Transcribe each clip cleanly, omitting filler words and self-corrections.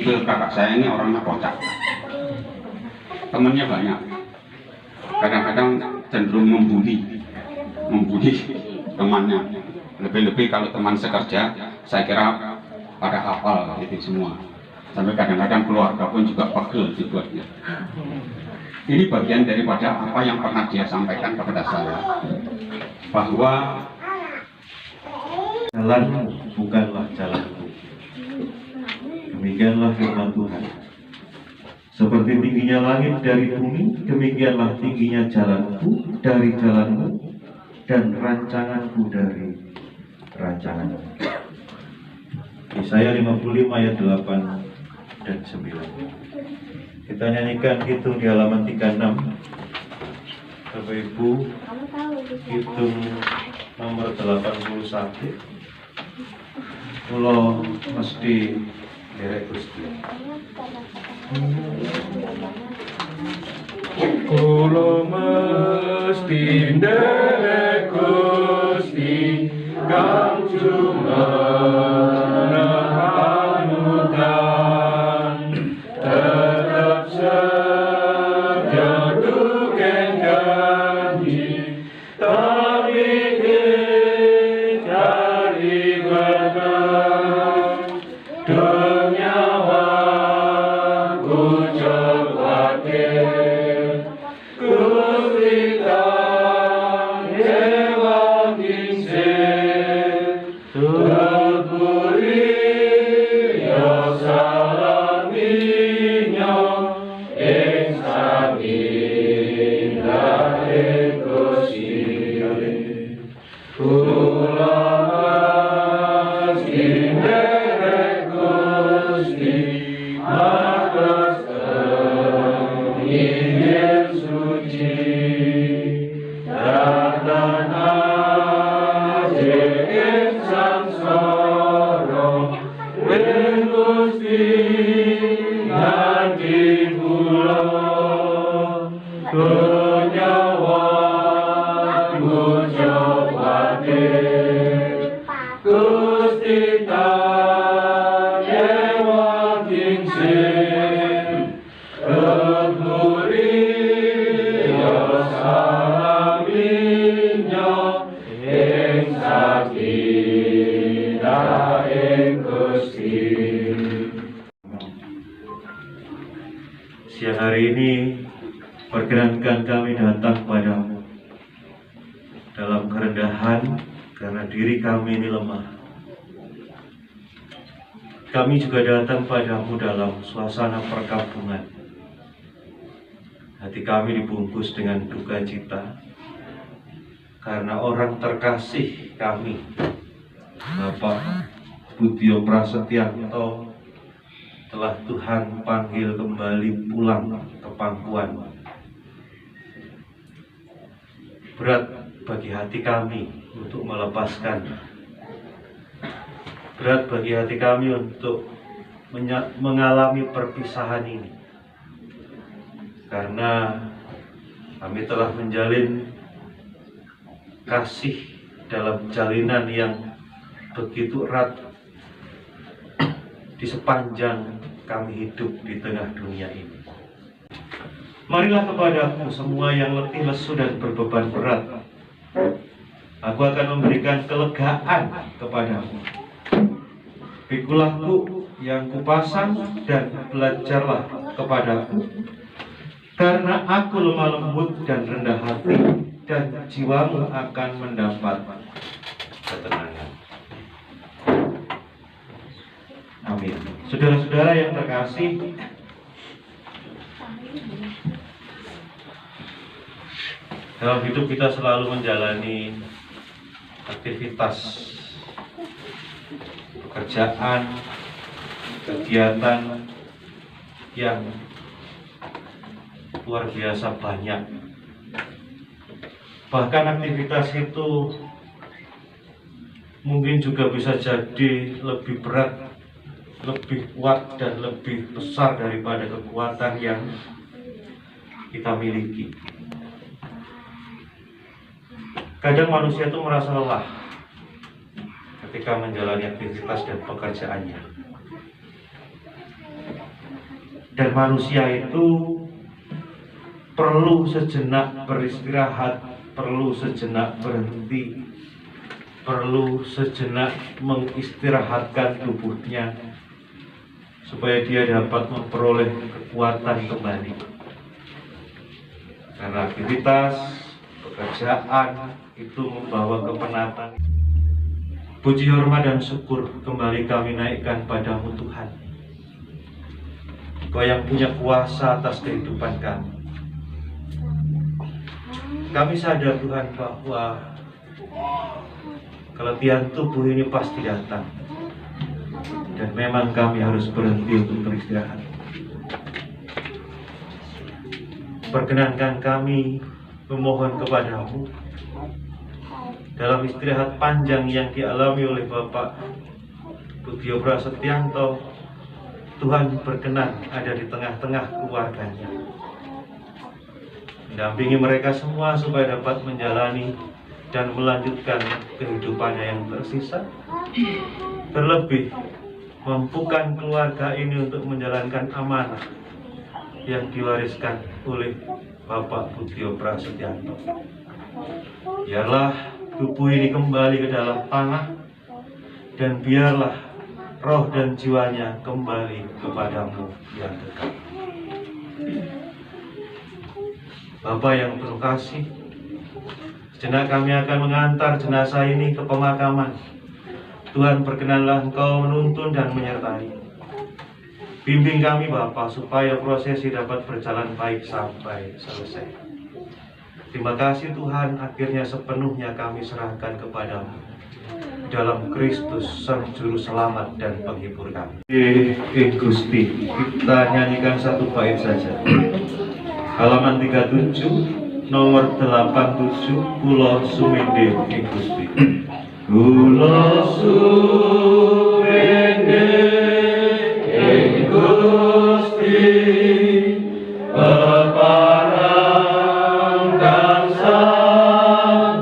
ke kakak saya ini orangnya kocak, temennya banyak, kadang-kadang cenderung membuli temannya. Lebih-lebih kalau teman sekerja, saya kira pada hafal itu semua. Sampai kadang-kadang keluarga pun juga pegel dibuatnya. Ini bagian daripada apa yang pernah dia sampaikan kepada saya, bahwa jalanmu bukanlah jalanku. Demikianlah firman Tuhan. Seperti tingginya langit dari bumi, demikianlah tingginya jalanku dari jalanmu, dan rancanganku dari rancanganmu. Yesaya 55 ayat 8 dan 9. Kita nyanyikan hitung di halaman 36. Bapak Ibu, hitung nomor 81. Kulo mesti derek Gusti. Kulo mesti nderek Gusti kang jumeneng panutan, tetep setia duken janji, tapi cari berkah demi nyawaku cepatin. Gusti kang dewa kingsir, terburi ya salaminya, ing samindah ing Gusti. Kula mesti nderek Gusti, matos Injil suci, datan aje ing sangsara, ing Gusti nganti kula donyawaku cepatin. Gusti kang dewa kingsir, terburi ya salaminya, ing sakinah ing Gusti. Siang hari ini perkenankan kami datang padamu dalam kerendahan karena diri kami ini lemah. Kami juga datang padamu dalam suasana perkampungan. Hati kami dibungkus dengan duka cita karena orang terkasih kami, Bapak Budyo Prasetyanto, telah Tuhan panggil kembali pulang ke pangkuan. Berat bagi hati kami untuk melepaskan. Berat bagi hati kami untuk mengalami perpisahan ini, karena kami telah menjalin kasih dalam jalinan yang begitu erat di sepanjang kami hidup di tengah dunia ini. Marilah kepadaku semua yang letih, lesu, dan berbeban berat. Aku akan memberikan kelegaan kepadamu. Pikulah ku yang kupasang dan belajarlah kepadaku, karena aku lemah lembut dan rendah hati, dan jiwamu akan mendapat ketenangan. Amin. Saudara-saudara yang terkasih, dalam hidup kita selalu menjalani aktivitas pekerjaan, kegiatan yang luar biasa banyak. Bahkan aktivitas itu mungkin juga bisa jadi lebih berat, lebih kuat, dan lebih besar daripada kekuatan yang kita miliki. Kadang manusia itu merasa lelah ketika menjalani aktivitas dan pekerjaannya. Dan manusia itu perlu sejenak beristirahat, perlu sejenak berhenti, perlu sejenak mengistirahatkan tubuhnya supaya dia dapat memperoleh kekuatan kembali. Karena aktivitas pekerjaan itu membawa kepenatan. Puji, hormat, dan syukur kembali kami naikkan padamu Tuhan. Kau yang punya kuasa atas kehidupan kami. Kami sadar Tuhan bahwa keletihan tubuh ini pasti datang. Dan memang kami harus berhenti untuk beristirahat. Perkenankan kami memohon kepadamu dalam istirahat panjang yang dialami oleh Bapak Budyo Prasetyanto. Tuhan berkenan ada di tengah-tengah keluarganya, mendampingi mereka semua supaya dapat menjalani dan melanjutkan kehidupannya yang tersisa. Terlebih mampukan keluarga ini untuk menjalankan amanah yang diwariskan oleh Bapak Budyo Prasetyanto. Biarlah tubuh ini kembali ke dalam tanah, dan biarlah roh dan jiwanya kembali kepadamu yang dekat. Bapa yang penuh kasih, sejenak kami akan mengantar jenazah ini ke pemakaman. Tuhan, berkenanlah Engkau menuntun dan menyertai. Bimbing kami Bapa supaya prosesi dapat berjalan baik sampai selesai. Terima kasih Tuhan, akhirnya sepenuhnya kami serahkan kepadamu dalam Kristus Sang Juru Selamat dan Penghibur kami. Gusti, kita nyanyikan satu bait saja. Halaman 37, nomor 87, Kula Sumende ing Gusti. Kula sumende ing Gusti, peparang kang santosa.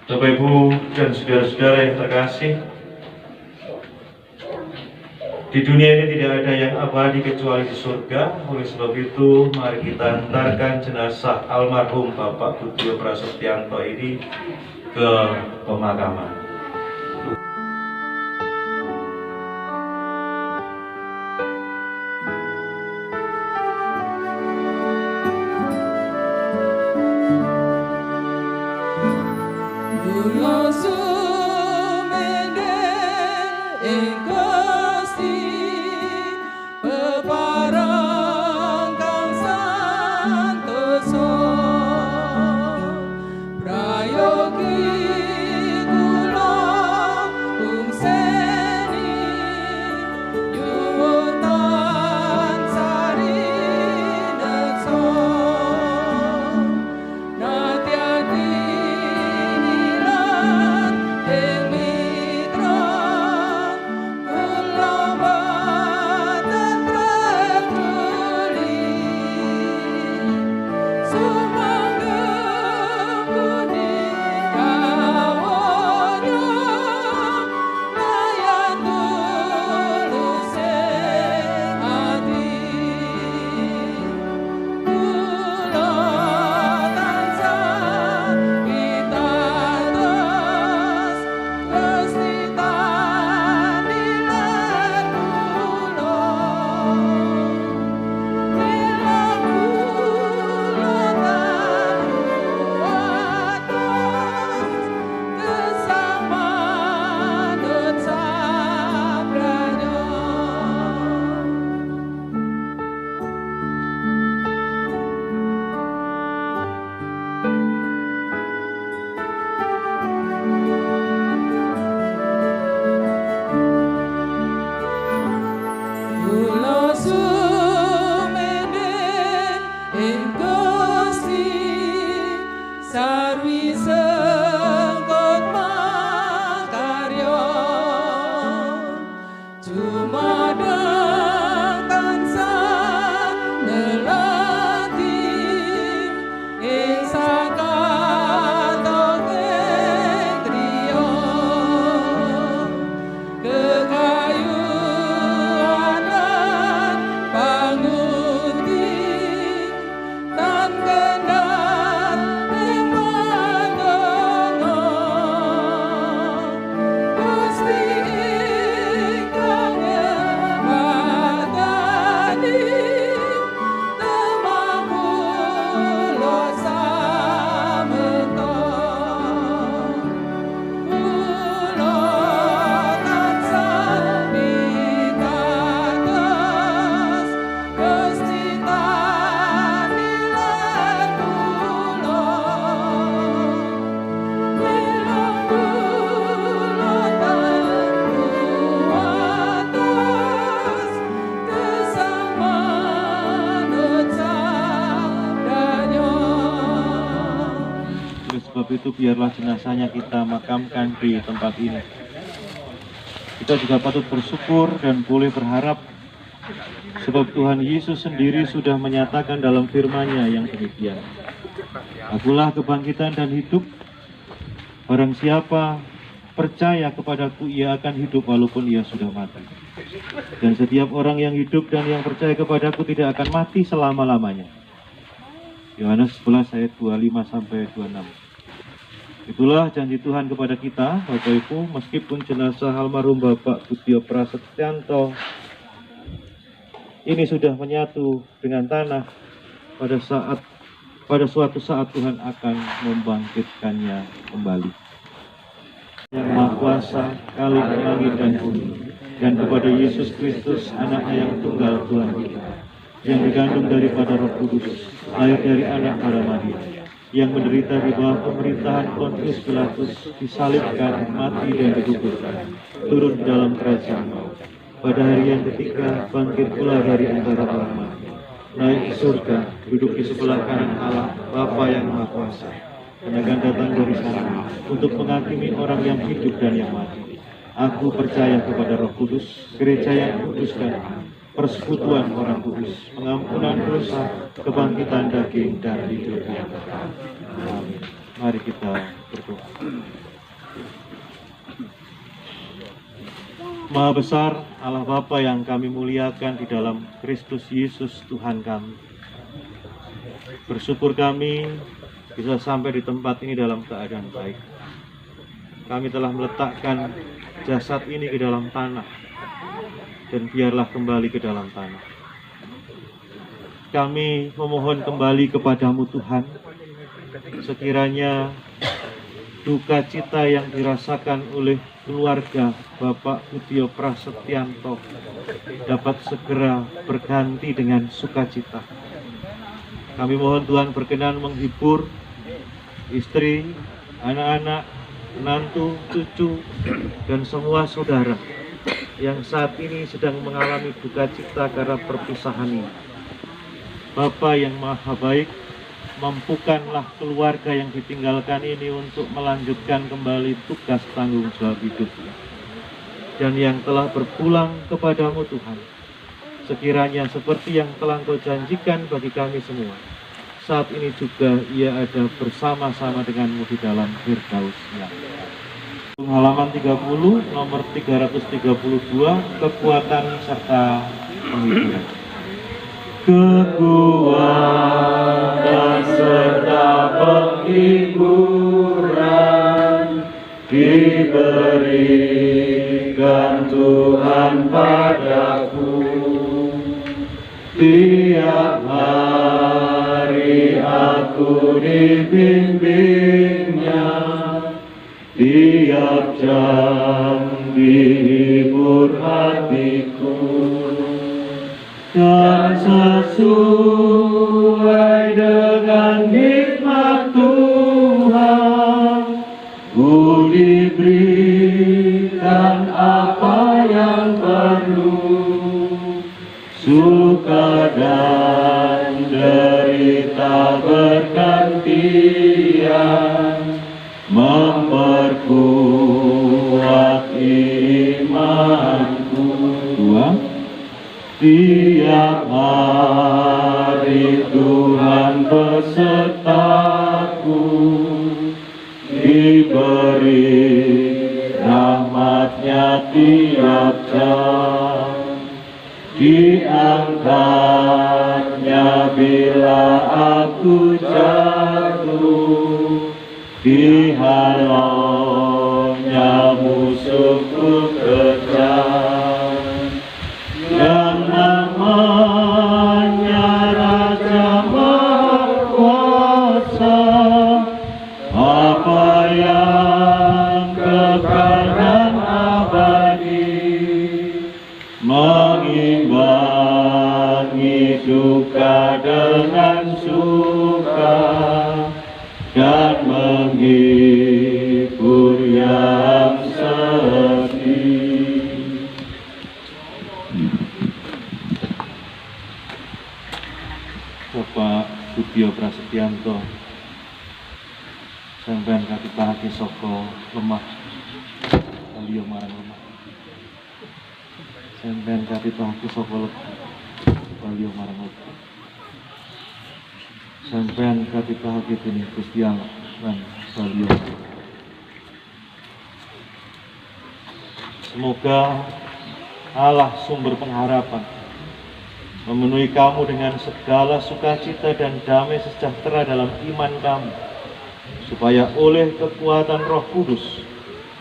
Bapak Ibu dan saudara-saudara yang terkasih, di dunia ini tidak ada yang abadi kecuali di surga. Oleh sebab itu, mari kita antarkan jenazah almarhum Bapak Budyo Prasetyanto ini ke pemakaman. Prayogi kula itu biarlah jenazahnya kita makamkan di tempat ini. Kita juga patut bersyukur dan boleh berharap sebab Tuhan Yesus sendiri sudah menyatakan dalam firman-Nya yang demikian. Akulah kebangkitan dan hidup, barang siapa percaya kepadaku ia akan hidup walaupun ia sudah mati. Dan setiap orang yang hidup dan yang percaya kepadaku tidak akan mati selama-lamanya. Yohanes 11 ayat 25-26. Itulah janji Tuhan kepada kita, Bapak Ibu, meskipun jenazah almarhum Bapak Budyo Prasetyanto ini sudah menyatu dengan tanah, pada suatu saat Tuhan akan membangkitkannya kembali. Yang Maha Kuasa, Khalik langit dan bumi, dan kepada Yesus Kristus, Anaknya yang tunggal Tuhan kita, yang digandung daripada Roh Kudus, lahir dari anak darah Maria, yang menderita di bawah pemerintahan Pontius Pilatus, disalibkan, mati dan dikuburkan, turun ke dalam kerajaan maut. Pada hari yang ketiga, bangkit pula dari antara orang mati, naik ke surga, duduk di sebelah kanan Allah, Bapa yang Maha Kuasa, dan akan datang dari sana untuk menghakimi orang yang hidup dan yang mati. Aku percaya kepada Roh Kudus, gereja yang kudus dan persekutuan orang kudus, pengampunan dosa, kebangkitan daging dan hidup yang kekal. Amin. Mari kita berdoa. Maha besar Allah Bapa yang kami muliakan di dalam Kristus Yesus Tuhan kami. Bersyukur kami bisa sampai di tempat ini dalam keadaan baik. Kami telah meletakkan jasad ini ke dalam tanah, dan biarlah kembali ke dalam tanah. Kami memohon kembali kepadamu Tuhan, sekiranya duka cita yang dirasakan oleh keluarga Bapak Budyo Prasetyanto dapat segera berganti dengan sukacita. Kami mohon Tuhan berkenan menghibur istri, anak-anak, menantu, cucu, dan semua saudara yang saat ini sedang mengalami duka cita karena perpisahan ini. Bapa yang Maha Baik, mampukanlah keluarga yang ditinggalkan ini untuk melanjutkan kembali tugas tanggung jawab hidupnya. Dan yang telah berpulang kepadamu Tuhan, sekiranya seperti yang telah Engkau janjikan bagi kami semua, saat ini juga ia ada bersama-sama denganmu di dalam Firdaus-Nya. Halaman 30, nomor 332, kekuatan serta penghiburan. Kekuatan serta penghiburan diberikan Tuhan padaku. Tiap hari aku dibimbingnya, tiap jam dihibur hatiku. Dan sesuai dengan hikmat Tuhan, ku diberikan apa yang perlu, suka dan derita bergantian, memperkuat imanku. Tiap hari Tuhan besertaku, diberi rahmat-Nya tiap jam, diangkat-Nya bila aku jatuh, dihalau-Nya musuhku kejam. Yang namanya Raja Maha Kuasa, apa yang kekal dan abadi, mengimbangi duka dengan suka, dan menghibur yang sedih. Bapak Budyo Prasetyanto, sampeyan katitahake saka lemah baliyo marang lemah. Sampeyan katitahake saka lega baliyo marang lega. Sampeyan katitahake dening Gusti Allah lan baliyo. Semoga Allah sumber pengharapan memenuhi kamu dengan segala sukacita dan damai sejahtera dalam iman kamu, supaya oleh kekuatan Roh Kudus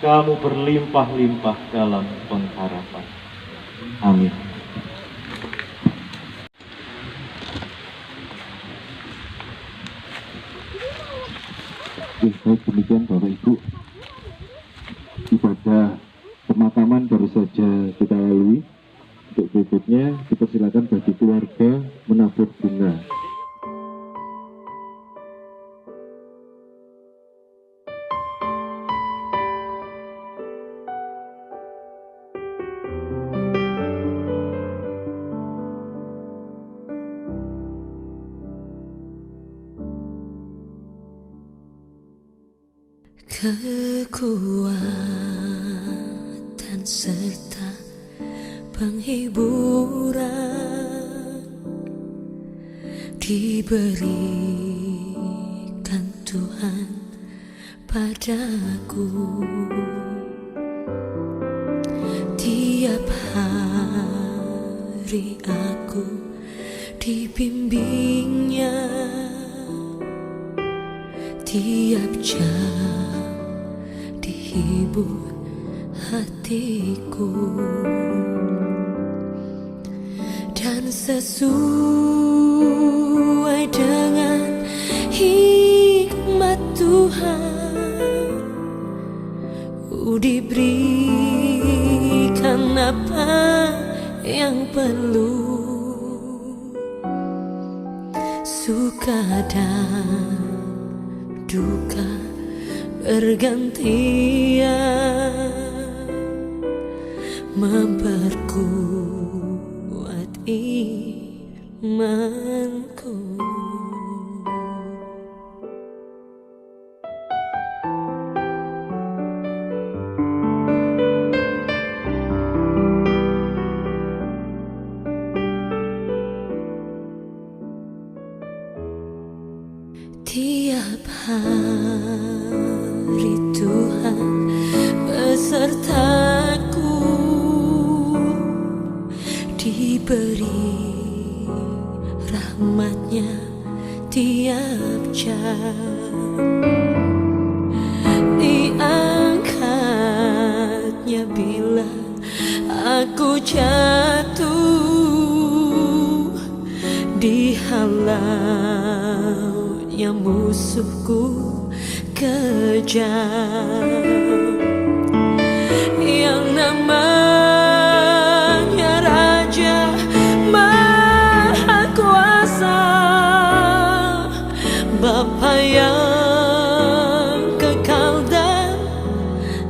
kamu berlimpah-limpah dalam pengharapan. Amin. Baik, demikian Bapak Ibu, ibadah pemakaman baru saja kita lalui. Untuk berikutnya dipersilakan bagi keluarga menabur bunga. Kekuatan serta penghiburan diberikan Tuhan padaku. Tiap hari aku dibimbingnya, tiap jam dihibur hatiku, dan sesuai dengan hikmat Tuhan ku diberikan apa yang perlu, suka dan duka bergantian memperkuat imanku. Tiap hari Tuhan besertaku, diberi rahmatnya tiap jam, diangkatnya bila aku jatuh, dihalaunya musuhku kejam. Yang namanya Raja Maha Kuasa, Bapa yang kekal dan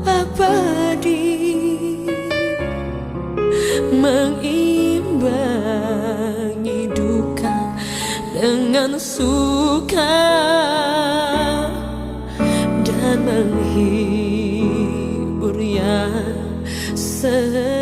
abadi, mengimbangi duka dengan suka dan menghibur yang sedih.